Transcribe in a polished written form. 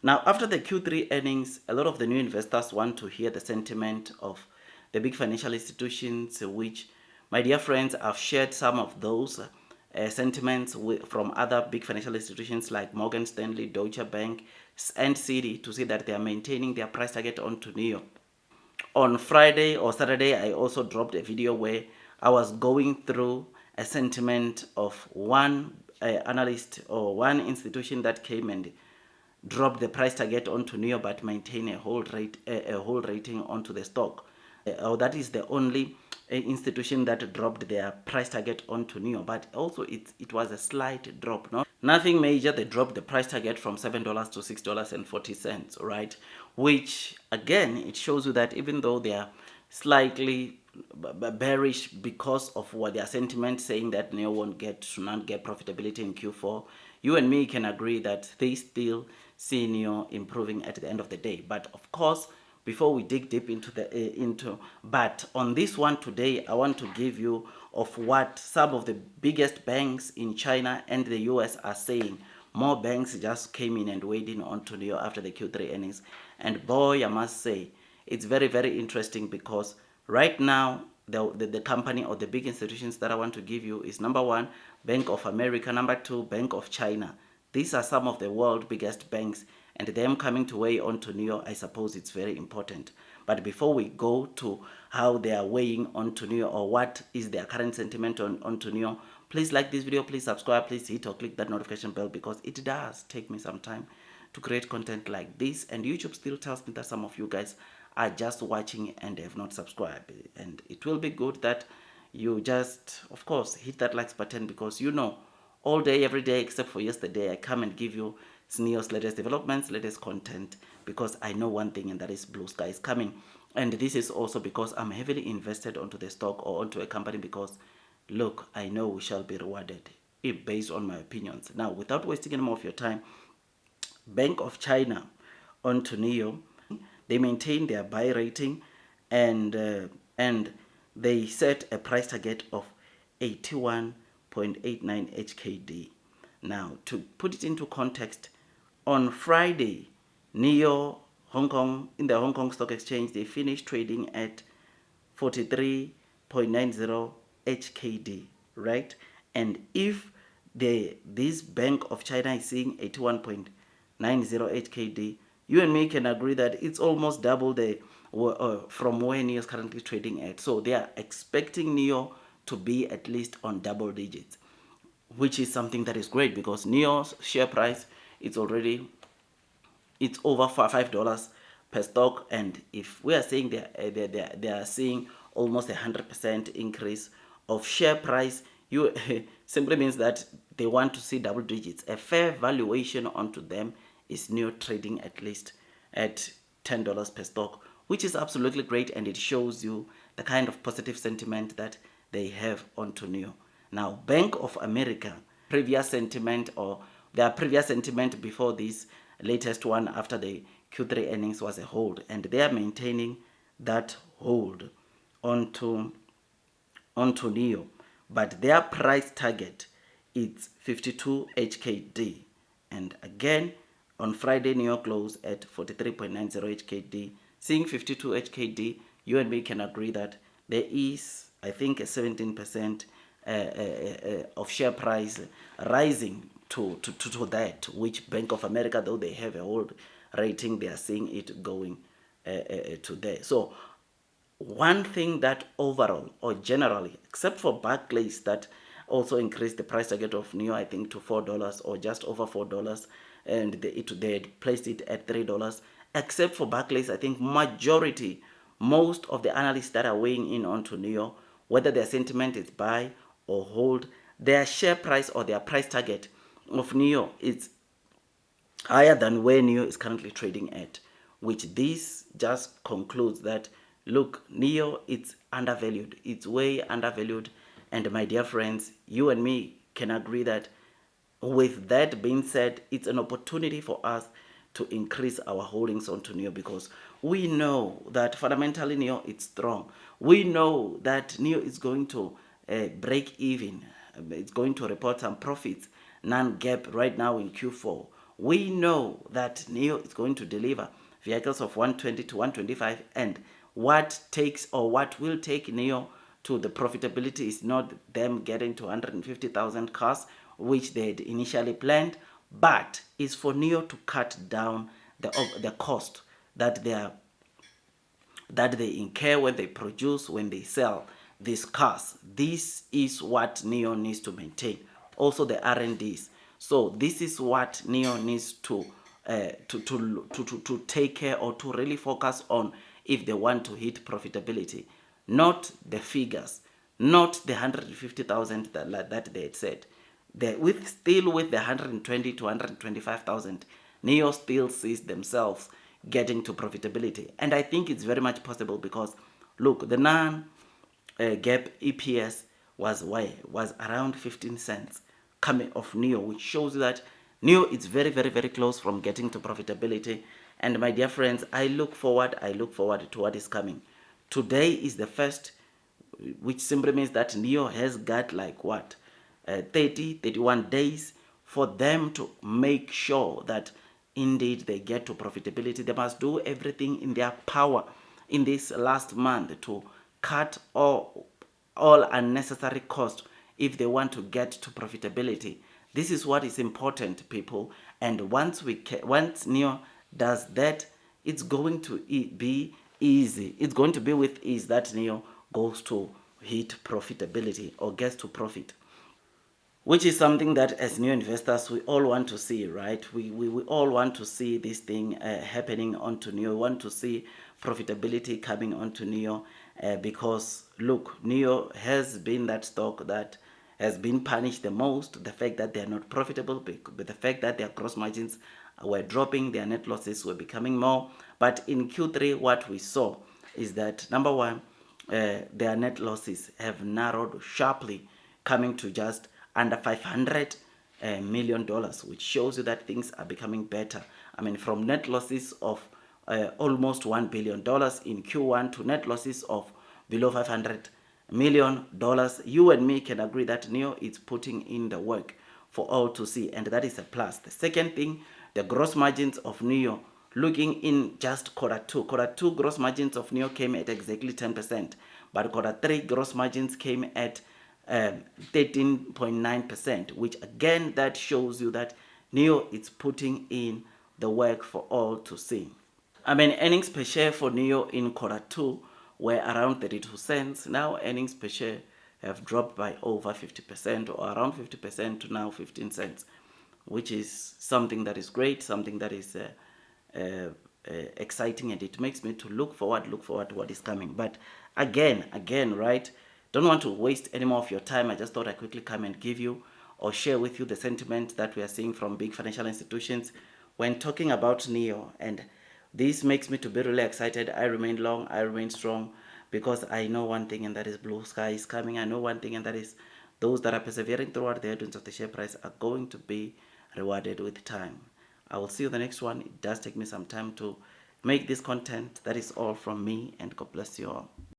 Now, after the Q3 earnings, a lot of the new investors want to hear the sentiment of the big financial institutions, which, my dear friends, I've shared some of those sentiments from other big financial institutions like Morgan Stanley, Deutsche Bank, and Citi, to see that they are maintaining their price target onto NIO. On Friday or Saturday, I also dropped a video where I was going through a sentiment of one analyst or one institution that came and drop the price target onto NIO but maintain a hold rating onto the stock. That is the only institution that dropped their price target onto NIO, but also it was a slight drop. Nothing major. They dropped the price target from $7 to $6.40, right? Which again, it shows you that even though they are slightly bearish because of what their sentiment saying that NIO should not get profitability in Q4, you and me can agree that they still see NIO improving at the end of the day. But of course, before we dig deep but on this one today, I want to give you of what some of the biggest banks in China and the US are saying. More banks just came in and weighed in onto NIO after the Q3 earnings, and boy, I must say, it's very, very interesting because right now the company or the big institutions that I want to give you is number one, Bank of America, number two, Bank of China. These are some of the world's biggest banks, and them coming to weigh onto NIO, I suppose it's very important. But before we go to how they are weighing onto NIO or what is their current sentiment onto NIO, please like this video, please subscribe, please hit or click that notification bell, because it does take me some time to create content like this, and YouTube still tells me that some of you guys are just watching and have not subscribed. And it will be good that you just, of course, hit that likes button, because all day, every day, except for yesterday, I come and give you NIO's latest developments, latest content, because I know one thing, and that is blue sky is coming. And this is also because I'm heavily invested onto the stock or onto a company, because look, I know we shall be rewarded based on my opinions. Now, without wasting any more of your time, Bank of China onto NIO, they maintain their buy rating, and they set a price target of 81.89 HKD. Now, to put it into context, on Friday, NIO Hong Kong, in the Hong Kong Stock Exchange, they finished trading at 43.90 HKD, right? And if this Bank of China is seeing 81.90 HKD, you and me can agree that it's almost double from where NIO is currently trading at. So they are expecting NIO to be at least on double digits, which is something that is great, because NIO's share price, it's over $5 per stock, and if we are saying they are seeing almost 100% increase of share price, you simply means that they want to see double digits. A fair valuation onto them is NIO trading at least at $10 per stock, which is absolutely great, and it shows you the kind of positive sentiment that they have onto NIO. Now, Bank of America, previous sentiment, or their previous sentiment before this latest one after the Q3 earnings, was a hold, and they are maintaining that hold onto NIO, but their price target is 52 HKD. And again, on Friday, NIO closed at 43.90 HKD. Seeing 52 HKD, you and me can agree that there is, I think, a 17% of share price rising to that, which Bank of America, though they have a hold rating, they are seeing it going to there. So one thing that overall or generally, except for Barclays that also increased the price target of NIO, I think, to $4 or just over $4, and they had placed it at $3. Except for Barclays, I think most of the analysts that are weighing in onto NIO, whether their sentiment is buy or hold, their share price or their price target of NIO is higher than where NIO is currently trading at, which this just concludes that, look, NIO, it's undervalued. It's way undervalued. And my dear friends, you and me can agree that, with that being said, it's an opportunity for us to increase our holdings onto NIO, because we know that fundamentally NIO is strong. We know that NIO is going to break even. It's going to report some profits, non-GAAP right now in Q4. We know that NEO is going to deliver vehicles of 120 to 125, and what will take NEO to the profitability is not them getting to 150,000 cars, which they had initially planned, but is for NEO to cut down the cost that they incur when they produce, when they sell these cars. This is what NEO needs to maintain. Also the R&Ds. So this is what NEO needs to take care, or to really focus on if they want to hit profitability. Not the figures, not the 150,000 that they had said. Still with the 120 to 125,000, NEO still sees themselves getting to profitability. And I think it's very much possible because, look, the non-gap EPS was around 15 cents coming off NEO, which shows that NEO is very, very, very close from getting to profitability. And my dear friends, I look forward to what is coming. Today is the first, which simply means that NEO has got like what? 31 days for them to make sure that indeed they get to profitability. They must do everything in their power in this last month to cut all unnecessary costs if they want to get to profitability. This is what is important, people. And once NEO does that, it's going to be easy. It's going to be with ease that NEO goes to hit profitability or gets to profit, which is something that as new investors we all want to see, right? We all want to see this thing happening onto NEO. We want to see profitability coming onto NEO because look, NEO has been that stock that has been punished the most. The fact that they are not profitable, but the fact that their gross margins were dropping, their net losses were becoming more. But in Q3, what we saw is that, number one, their net losses have narrowed sharply, coming to just under $500 million, which shows you that things are becoming better. I mean, from net losses of almost $1 billion in Q1 to net losses of below $500 million, you and me can agree that NEO is putting in the work for all to see, and that is a plus. The second thing, the gross margins of NEO, looking in just quarter two gross margins of NEO came at exactly 10%, but quarter three gross margins came at 13.9%, which again, that shows you that NEO is putting in the work for all to see. I mean, earnings per share for NEO in quarter two were around 32 cents. Now earnings per share have dropped by over 50%, or around 50%, to now 15 cents, which is something that is great, something that is exciting, and it makes me to look forward to what is coming. But again, right, don't want to waste any more of your time. I just thought I'd quickly come and give you or share with you the sentiment that we are seeing from big financial institutions when talking about NEO. And this makes me to be really excited. I remain long, I remain strong, because I know one thing, and that is blue sky is coming. I know one thing, and that is those that are persevering throughout the headwinds of the share price are going to be rewarded with time. I will see you the next one. It does take me some time to make this content. That is all from me, and God bless you all.